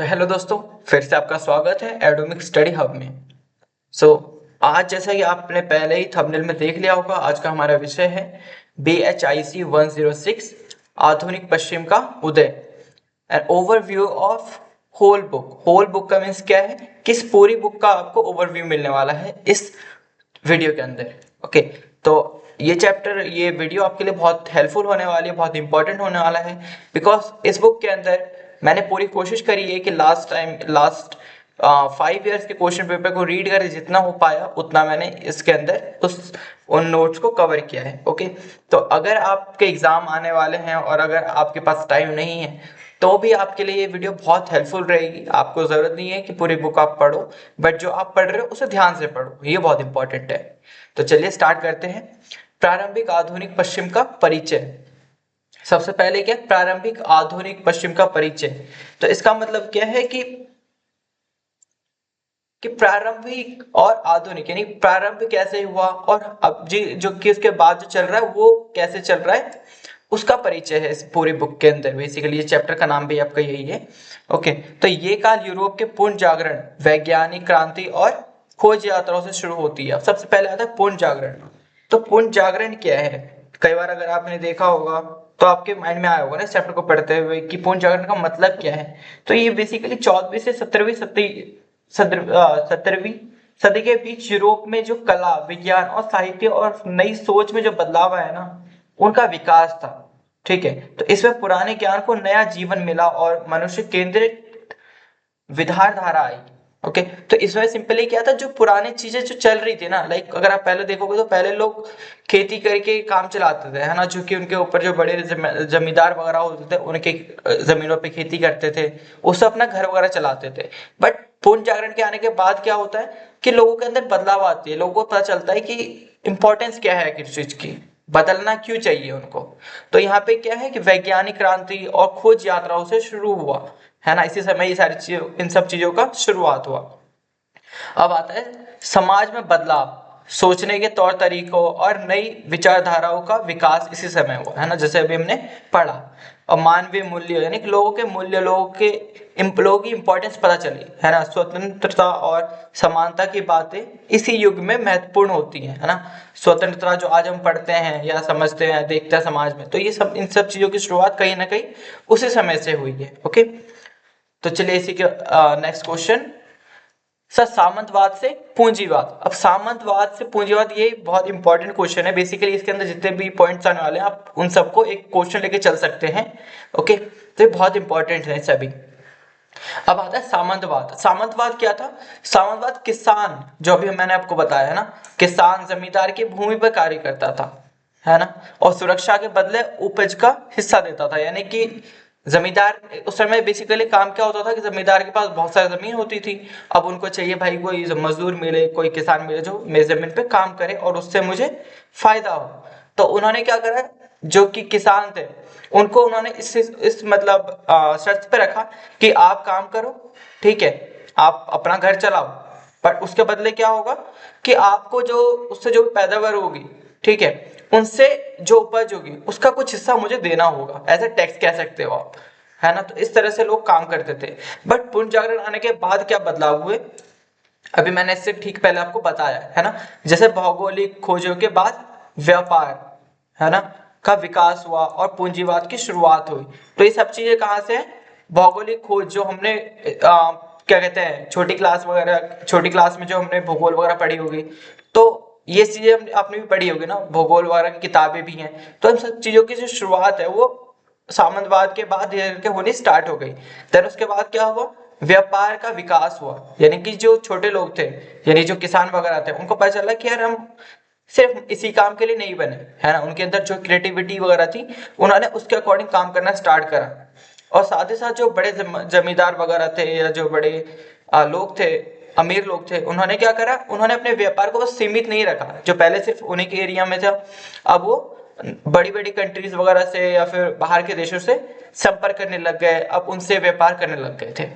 तो हेलो दोस्तों, फिर से आपका स्वागत है एडोमिक स्टडी हब में। सो आज जैसा कि आपने पहले ही थंबनेल में देख लिया होगा, आज का हमारा विषय है BHIC 106 आधुनिक पश्चिम का उदय, an overview of whole book. Whole book का मीन्स क्या है, किस पूरी बुक का आपको ओवरव्यू मिलने वाला है इस वीडियो के अंदर। ओके, तो ये वीडियो आपके लिए बहुत हेल्पफुल होने वाली है, बहुत इंपॉर्टेंट होने वाला है। बिकॉज इस बुक के अंदर मैंने पूरी कोशिश करी है कि लास्ट 5 इयर्स के क्वेश्चन पेपर को रीड करके जितना हो पाया उतना मैंने इसके अंदर उन नोट्स को कवर किया है। ओके, तो अगर आपके एग्जाम आने वाले हैं और अगर आपके पास टाइम नहीं है तो भी आपके लिए ये वीडियो बहुत हेल्पफुल रहेगी। आपको ज़रूरत नहीं है कि पूरी बुक आप पढ़ो, बट जो आप पढ़ रहे हो उसे ध्यान से पढ़ो, ये बहुत इंपॉर्टेंट है। तो चलिए स्टार्ट करते हैं। प्रारंभिक आधुनिक पश्चिम का परिचय। सबसे पहले क्या, प्रारंभिक आधुनिक पश्चिम का परिचय। तो इसका मतलब क्या है कि प्रारंभिक और आधुनिक, यानी प्रारंभ कैसे हुआ और अब जी जो कि उसके बाद जो चल रहा है वो कैसे चल रहा है, उसका परिचय है इस पूरी बुक के अंदर। बेसिकली ये चैप्टर का नाम भी आपका यही है। ओके, तो ये काल यूरोप के पूर्ण जागरण, वैज्ञानिक क्रांति और खोज यात्राओं से शुरू होती है। सबसे पहले आता है पूर्ण जागरण। तो पूर्ण जागरण क्या है, कई बार अगर आपने देखा होगा तो आपके माइंड में आया होगा ना इस चैप्टर को पढ़ते हुए कि पूर्ण जागरण का मतलब क्या है। तो ये बेसिकली 14वीं से 17वीं सदी के बीच यूरोप में जो कला, विज्ञान और साहित्य और नई सोच में जो बदलाव आया ना, उनका विकास था। ठीक है, तो इसमें पुराने ज्ञान को नया जीवन मिला और मनुष्य केंद्रित विचारधारा आई। ओके, तो इसमें सिंपली क्या था, जो पुरानी चीजें जो चल रही थी ना, लाइक अगर आप पहले देखोगे तो पहले लोग खेती करके काम चलाते थे, है ना, जो कि उनके ऊपर जो बड़े जमींदार वगैरह होते थे उनके जमीनों पे खेती करते थे, उससे अपना घर वगैरह चलाते थे। बट पूर्ण जागरण के आने के बाद क्या होता है कि लोगों के अंदर बदलाव आती है, लोगों को पता चलता है कि इंपॉर्टेंस क्या है किस चीज की, बदलना क्यों चाहिए उनको। तो यहाँ पे क्या है कि वैज्ञानिक क्रांति और खोज यात्राओं से शुरू हुआ, है ना, इसी समय ये सारी चीजों, इन सब चीजों का शुरुआत हुआ। अब आता है समाज में बदलाव, सोचने के तौर तरीकों और नई विचारधाराओं का विकास इसी समय हुआ, है ना, जैसे अभी हमने पढ़ा। और मानवीय मूल्य, यानी कि लोगों के मूल्य, लोगों की इंपॉर्टेंस पता चली, है ना, स्वतंत्रता और समानता की बातें इसी युग में महत्वपूर्ण होती हैं, है ना। स्वतंत्रता जो आज हम पढ़ते हैं या समझते हैं, देखते हैं समाज में, तो ये सब, इन सब चीजों की शुरुआत कहीं ना कहीं उसी समय से हुई है। ओके, तो चलिए इसी के नेक्स्ट क्वेश्चन। सर, सामंतवाद से पूंजीवाद। अब सामंतवाद से पूंजीवाद, ये बहुत इंपॉर्टेंट क्वेश्चन है। बेसिकली इसके अंदर जितने भी पॉइंट्स आने वाले हैं आप उन सबको एक क्वेश्चन लेके चल सकते हैं। ओके, तो ये बहुत इंपॉर्टेंट है सभी। अब आता है सामंतवाद। सामंतवाद क्या था, सामंतवाद किसान, जो अभी मैंने आपको बताया है ना, किसान जमींदार की भूमि पर कार्य करता था, है ना, और सुरक्षा के बदले उपज का हिस्सा देता था। यानी कि जमींदार, उस समय बेसिकली काम क्या होता था कि जमींदार के पास बहुत सारी जमीन होती थी। अब उनको चाहिए भाई कोई मजदूर मिले, कोई किसान मिले जो मेरी जमीन पे काम करे और उससे मुझे फायदा हो। तो उन्होंने क्या करा, जो कि किसान थे उनको उन्होंने इस मतलब शर्त पे रखा कि आप काम करो, ठीक है, आप अपना घर चलाओ, पर उसके बदले क्या होगा कि आपको जो उससे जो पैदावार होगी, ठीक है, उनसे जो उपज होगी उसका कुछ हिस्सा मुझे देना होगा, एज ए टैक्स कह सकते हो आप, है ना। तो इस तरह से लोग काम करते थे। बट पूर्ण जागरण आने के बाद क्या बदलाव हुए, अभी मैंने इससे ठीक पहले आपको बताया, है ना। जैसे भौगोलिक खोजों के बाद व्यापार, है ना, का विकास हुआ और पूंजीवाद की शुरुआत हुई। तो ये सब चीजें कहाँ से है, भौगोलिक खोज, जो हमने क्या कहते हैं छोटी क्लास वगैरह, छोटी क्लास में जो हमने भूगोल वगैरह पढ़ी होगी, तो ये चीजें आपने भी पढ़ी होगी ना, भूगोल वगैरह की किताबें भी हैं। तो इन सब चीजों की जो शुरुआत है वो सामंतवाद के बाद धीरे धीरे होनी स्टार्ट हो गई। देन उसके बाद क्या हुआ, व्यापार का विकास हुआ। यानी कि जो छोटे लोग थे, यानी जो किसान वगैरह थे, उनको पता चला कि यार हम सिर्फ इसी काम के लिए नहीं बने, है ना, उनके अंदर जो क्रिएटिविटी वगैरह थी उन्होंने उसके अकॉर्डिंग काम करना स्टार्ट करा। और साथ ही साथ जो बड़े जमींदार वगैरह थे या जो बड़े लोग थे, अमीर लोग थे, उन्होंने क्या करा, उन्होंने अपने व्यापार को बस सीमित नहीं रखा, जो पहले सिर्फ उन्हीं के एरिया में था, अब वो बड़ी बड़ी कंट्रीज वगैरह से या फिर बाहर के देशों से संपर्क करने लग गए, अब उनसे व्यापार करने लग गए थे।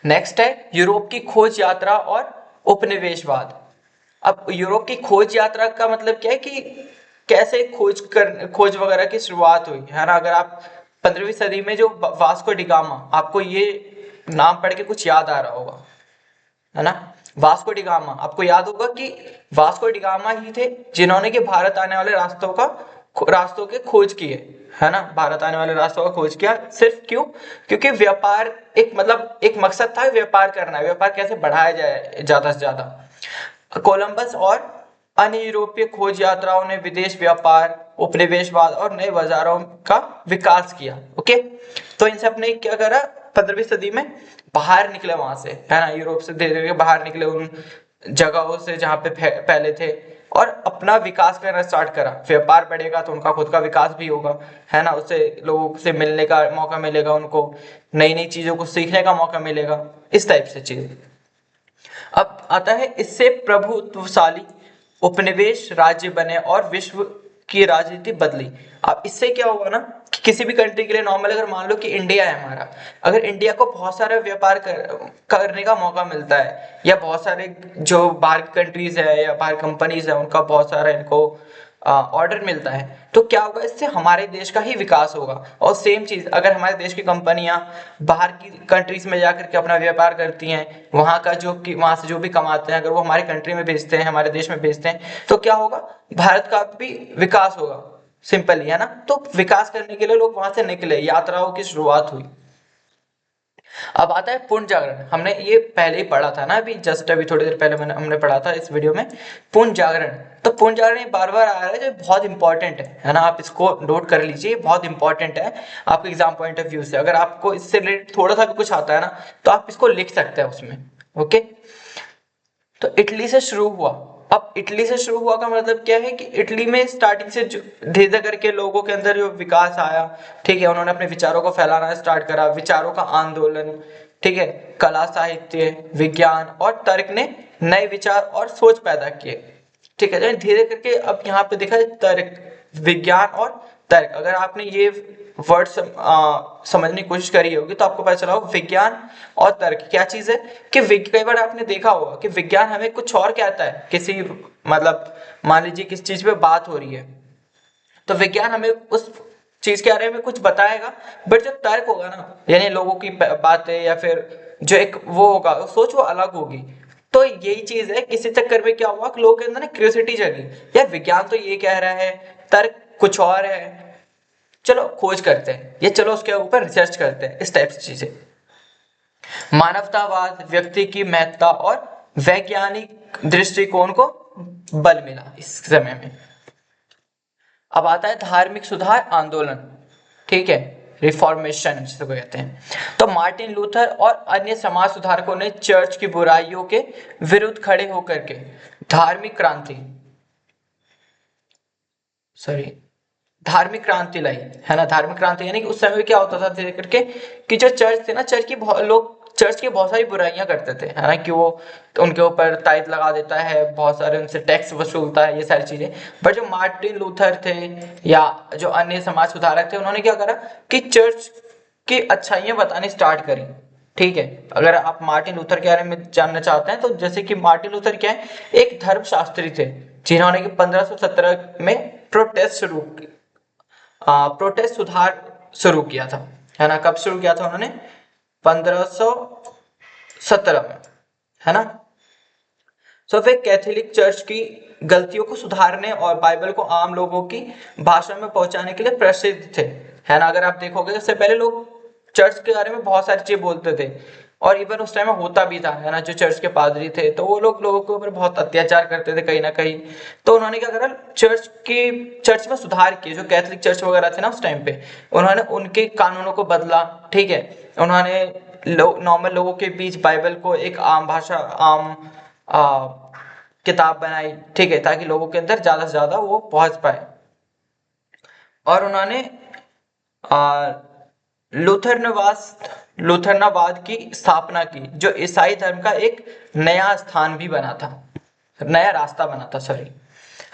नेक्स्ट है यूरोप की खोज यात्रा और उपनिवेशवाद। अब यूरोप की खोज यात्रा का मतलब क्या है कि कैसे खोज वगैरह की शुरुआत हुई, है ना। अगर आप 15वीं सदी में जो वास्को डिगामा, आपको ये नाम पढ़ के कुछ याद आ रहा होगा, है ना। वास्को डी गामा, आपको याद होगा कि वास्को डी गामा ही थे जिन्होंने कि भारत आने वाले रास्तों के खोज किए, है ना। भारत आने वाले रास्तों का खोज किया, सिर्फ क्यों? क्योंकि व्यापार एक मतलब एक मकसद था, व्यापार करना है, व्यापार कैसे बढ़ाया जाए ज्यादा से ज्यादा। कोलंबस और अन्य यूरोपीय खोज यात्राओं ने विदेश व्यापार, उपनिवेशवाद और नए बाजारों का विकास किया। ओके, तो इन सब ने क्या करा, 15वीं सदी में बाहर निकले वहां से, है ना, यूरोप से धीरे धीरे बाहर निकले उन जगहों से जहां पे पहले थे, और अपना विकास करना स्टार्ट करा। व्यापार बढ़ेगा तो उनका खुद का विकास भी होगा, है ना, उससे लोगों से मिलने का मौका मिलेगा, उनको नई नई चीजों को सीखने का मौका मिलेगा, इस टाइप से चीज। अब आता है, इससे प्रभुत्वशाली उपनिवेश राज्य बने और विश्व की राजनीति बदली। अब इससे क्या हुआ ना कि किसी भी कंट्री के लिए नॉर्मल, अगर मान लो कि इंडिया है हमारा, अगर इंडिया को बहुत सारा व्यापार करने का मौका मिलता है, या बहुत सारे जो बाहर कंट्रीज है या बाहर कंपनीज है उनका बहुत सारा इनको ऑर्डर मिलता है, तो क्या होगा, इससे हमारे देश का ही विकास होगा। और सेम चीज अगर हमारे देश की कंपनियां बाहर की कंट्रीज में जाकर के अपना व्यापार करती हैं, वहां का जो कि वहां से जो भी कमाते हैं अगर वो हमारे कंट्री में भेजते हैं, हमारे देश में भेजते हैं, तो क्या होगा, भारत का भी विकास होगा। सिंपल ही है ना। तो विकास करने के लिए लोग वहां से निकले, यात्राओं की शुरुआत हुई। अब आता है पुनः जागरण। हमने ये पहले ही पढ़ा था ना, अभी जस्ट अभी थोड़ी देर पहले हमने पढ़ा था इस वीडियो में, पुनः जागरण। तो पुनः जागरण ये बार बार आ रहा है, जो बहुत इंपॉर्टेंट है ना, आप इसको नोट कर लीजिए, बहुत इंपॉर्टेंट है आपके एग्जाम पॉइंट ऑफ व्यू से। अगर आपको इससे रिलेटेड थोड़ा सा भी कुछ आता है ना, तो आप इसको लिख सकते हैं उसमें। ओके, तो इटली से शुरू हुआ। अब इटली से शुरू हुआ का मतलब क्या है कि इटली में स्टार्टिंग से धीरे धीरे करके लोगों के अंदर जो विकास आया, ठीक है, उन्होंने अपने विचारों को फैलाना स्टार्ट करा, विचारों का आंदोलन, ठीक है, कला, साहित्य, विज्ञान और तर्क ने नए विचार और सोच पैदा किए, ठीक है। धीरे करके अब यहाँ पे देखा जाए तर्क, विज्ञान और तर्क, अगर आपने ये वर्ड समझने की कोशिश करी होगी तो आपको पता चला होगा विज्ञान और तर्क क्या चीज है। कि कई बार आपने देखा होगा कि विज्ञान हमें कुछ और कहता है, किसी मतलब मान लीजिए किस चीज पे बात हो रही है, तो विज्ञान हमें उस चीज के बारे में कुछ बताएगा, बट जो तर्क होगा ना, यानी लोगों की बातें या फिर जो एक वो होगा सोच, वो अलग होगी। तो यही चीज है, किसी चक्कर में क्या हुआ कि लोगों के अंदर ना क्यूरियोसिटी जगी, यार विज्ञान तो ये कह रहा है, तर्क कुछ और है, चलो खोज करते हैं, ये चलो उसके ऊपर रिसर्च करते हैं, इस टाइप से चीजें। मानवतावाद, व्यक्ति की महत्ता और वैज्ञानिक दृष्टिकोण को बल मिला इस समय में। अब आता है धार्मिक सुधार आंदोलन, ठीक है, रिफॉर्मेशन जिसको कहते हैं। तो मार्टिन लूथर और अन्य समाज सुधारकों ने चर्च की बुराइयों के विरुद्ध खड़े होकर के धार्मिक क्रांति धार्मिक क्रांति लाई, है ना। धार्मिक क्रांति यानी कि उस समय क्या होता था धीरे करके कि जो चर्च थे ना, चर्च की बहुत सारी बुराइयां करते थे, है ना, कि वो तो उनके ऊपर ताइद लगा देता है, बहुत सारे उनसे टैक्स वसूलता है, ये सारी चीजें। बट जो मार्टिन लूथर थे या जो अन्य समाज सुधारक थे, उन्होंने क्या करा कि चर्च की अच्छाइयां बतानी स्टार्ट करी, ठीक है। अगर आप मार्टिन लूथर के बारे में जानना चाहते हैं तो जैसे कि मार्टिन लूथर क्या है, एक धर्मशास्त्री थे जिन्होंने कि 1517 में प्रोटेस्ट सुधार शुरू किया था, है ना। कब शुरू किया था उन्होंने? 1517 में, है ना। तो वे कैथोलिक चर्च की गलतियों को सुधारने और बाइबल को आम लोगों की भाषा में पहुंचाने के लिए प्रसिद्ध थे, है ना। अगर आप देखोगे इससे पहले लोग चर्च के बारे में बहुत सारी चीजें बोलते थे, और इवन उस टाइम में होता भी था, है ना। जो चर्च के पादरी थे तो वो लोगों के ऊपर बहुत अत्याचार करते थे कहीं ना कहीं। तो उन्होंने क्या करा, चर्च में सुधार किए। जो कैथोलिक चर्च वगैरह थे ना उस टाइम पे, उन्होंने उनके कानूनों को बदला, ठीक है। उन्होंने नॉर्मल लोगों के बीच बाइबल को एक आम भाषा, आम किताब बनाई, ठीक है, ताकि लोगों के अंदर ज्यादा से ज्यादा वो पहुंच पाए। और उन्होंने लूथरनवाद की स्थापना की, जो ईसाई धर्म का एक नया स्थान भी बना था, नया रास्ता बना था, सॉरी,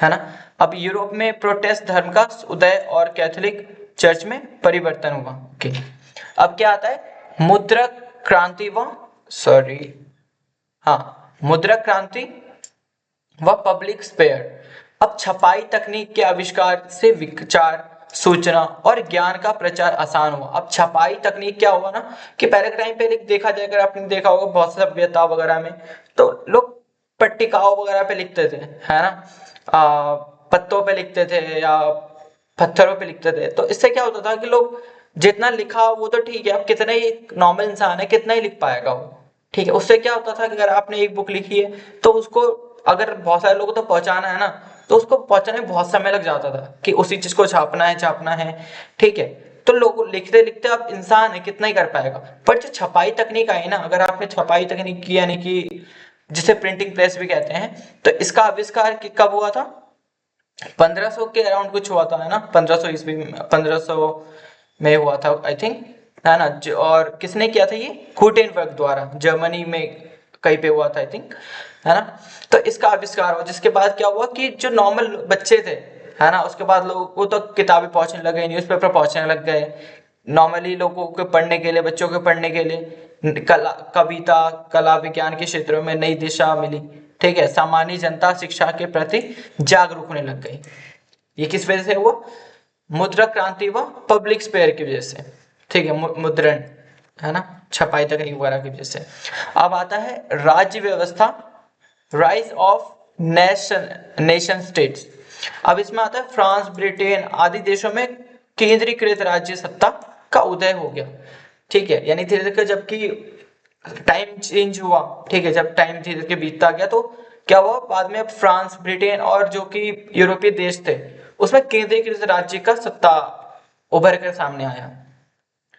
है ना। अब यूरोप में प्रोटेस्ट धर्म का उदय और कैथोलिक चर्च में परिवर्तन हुआ। ओके, अब क्या आता है, मुद्रक क्रांति व मुद्रक क्रांति व पब्लिक स्पेयर। अब छपाई तकनीक के आविष्कार से विचार सूचना और ज्ञान का प्रचार आसान हुआ। अब छपाई तकनीक क्या हुआ ना कि पहले के टाइम पे देखा जाए, अगर आपने देखा होगा बहुत सभ्यता वगैरह में, तो लोग पट्टिकाओं वगैरह पे लिखते थे, है ना, पत्तों पे लिखते थे या पत्थरों पे लिखते थे। तो इससे क्या होता था कि लोग जितना लिखा वो तो ठीक है, अब कितना ही नॉर्मल इंसान है कितना ही लिख पाएगा वो, ठीक है। उससे क्या होता था कि अगर आपने एक बुक लिखी है तो उसको अगर बहुत सारे लोगों तक पहुंचाना है ना, तो उसको पहुंचाने में बहुत समय लग जाता था कि उसी चीज को छापना है, ठीक है। तो लोग लिखते लिखते, अब इंसान है कितना ही कर पाएगा। पर जो छपाई तकनीक आई ना, अगर आपने छपाई तकनीक की यानी कि जिसे प्रिंटिंग प्रेस भी कहते हैं, तो इसका आविष्कार कब हुआ था? 1500 के अराउंड कुछ हुआ था, है ना, 1500 ईस्वी में, 1500 में हुआ था आई थिंक, है ना। और किसने किया था ये? गुटेनबर्ग द्वारा, जर्मनी में कहीं पे हुआ था आई थिंक, है ना। तो इसका आविष्कार हुआ, जिसके बाद क्या हुआ कि जो नॉर्मल बच्चे थे, है ना, उसके बाद लोगों को तो किताबें पहुंचने लगे, न्यूज़पेपर पहुंचने लग गए, नॉर्मली लोगों को पढ़ने के लिए, बच्चों के पढ़ने के लिए कला, कविता, कला, विज्ञान के क्षेत्रों में नई दिशा मिली, ठीक है। सामान्य जनता शिक्षा के प्रति जागरूक होने लग गई। ये किस वजह से हुआ? मुद्रा क्रांति व पब्लिक स्पेयर की वजह से, ठीक है, मुद्रण, है ना, छपाई तकनीक वगैरह की वजह से। अब आता है राज्य व्यवस्था, राइज ऑफ नेशन स्टेट्स। अब इसमें आता है फ्रांस, ब्रिटेन आदि देशों में केंद्रीकृत राज्य सत्ता का उदय हो गया, ठीक है। यानी धीरे धीरे जबकि टाइम चेंज हुआ, ठीक है, जब टाइम धीरे धीरे बीतता गया तो क्या हुआ, बाद में अब फ्रांस, ब्रिटेन और जो कि यूरोपीय देश थे उसमें केंद्रीकृत राज्य का सत्ता उभर कर सामने आया,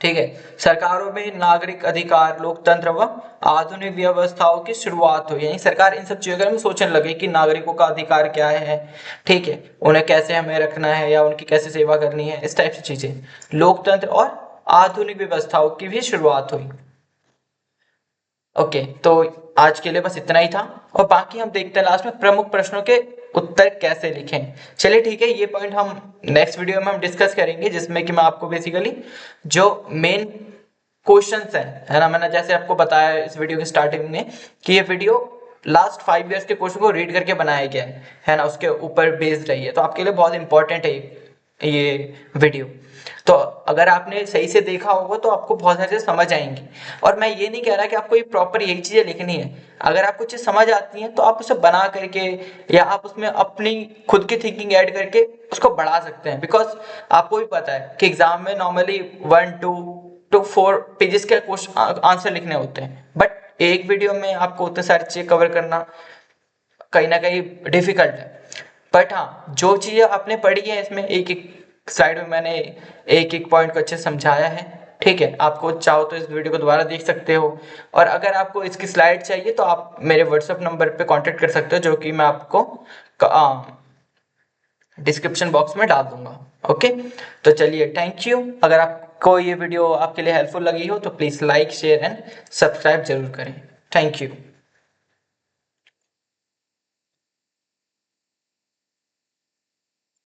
ठीक है। सरकारों में नागरिक अधिकार, लोकतंत्र व आधुनिक व्यवस्थाओं की शुरुआत हुई, यानी सरकार इन सब चीजों के बारे में सोचने लगे कि नागरिकों का अधिकार क्या है, ठीक है, उन्हें कैसे हमें रखना है या उनकी कैसे सेवा करनी है, इस टाइप से चीजें। लोकतंत्र और आधुनिक व्यवस्थाओं की भी शुरुआत हुई। ओके, तो आज के लिए बस इतना ही था, और बाकी हम देखते हैं लास्ट में प्रमुख प्रश्नों के उत्तर कैसे लिखें। चलिए ठीक है, ये पॉइंट हम नेक्स्ट वीडियो में हम डिस्कस करेंगे, जिसमें कि मैं आपको बेसिकली जो मेन क्वेश्चंस हैं, है ना, मैंने जैसे आपको बताया इस वीडियो के स्टार्टिंग में कि ये वीडियो लास्ट 5 इयर्स के क्वेश्चन को रीड करके बनाया गया है ना, उसके ऊपर बेस्ड रही है, तो आपके लिए बहुत इंपॉर्टेंट है ये वीडियो। तो अगर आपने सही से देखा होगा तो आपको बहुत सारी चीजें समझ आएंगी। और मैं ये नहीं कह रहा कि आपको ये प्रॉपर यही चीजें लिखनी है, अगर आपको चीज समझ आती है तो आप उसे बना करके या आप उसमें अपनी खुद की थिंकिंग ऐड करके उसको बढ़ा सकते हैं। बिकॉज आपको भी पता है कि एग्जाम में नॉर्मली 1 to 4 पेजेस के क्वेश्चन आंसर लिखने होते हैं, बट एक वीडियो में आपको उतने सारी चीजें कवर करना कहीं ना कहीं डिफिकल्ट है। बट हाँ, जो चीजें आपने पढ़ी है इसमें एक एक स्लाइड में मैंने एक एक पॉइंट को अच्छे समझाया है, ठीक है। आपको चाहो तो इस वीडियो को दोबारा देख सकते हो, और अगर आपको इसकी स्लाइड चाहिए तो आप मेरे व्हाट्सएप नंबर पे कांटेक्ट कर सकते हो, जो कि मैं आपको डिस्क्रिप्शन बॉक्स में डाल दूंगा। ओके, तो चलिए, थैंक यू। अगर आपको ये वीडियो आपके लिए हेल्पफुल लगी हो तो please like, share and subscribe जरूर करें। Thank you.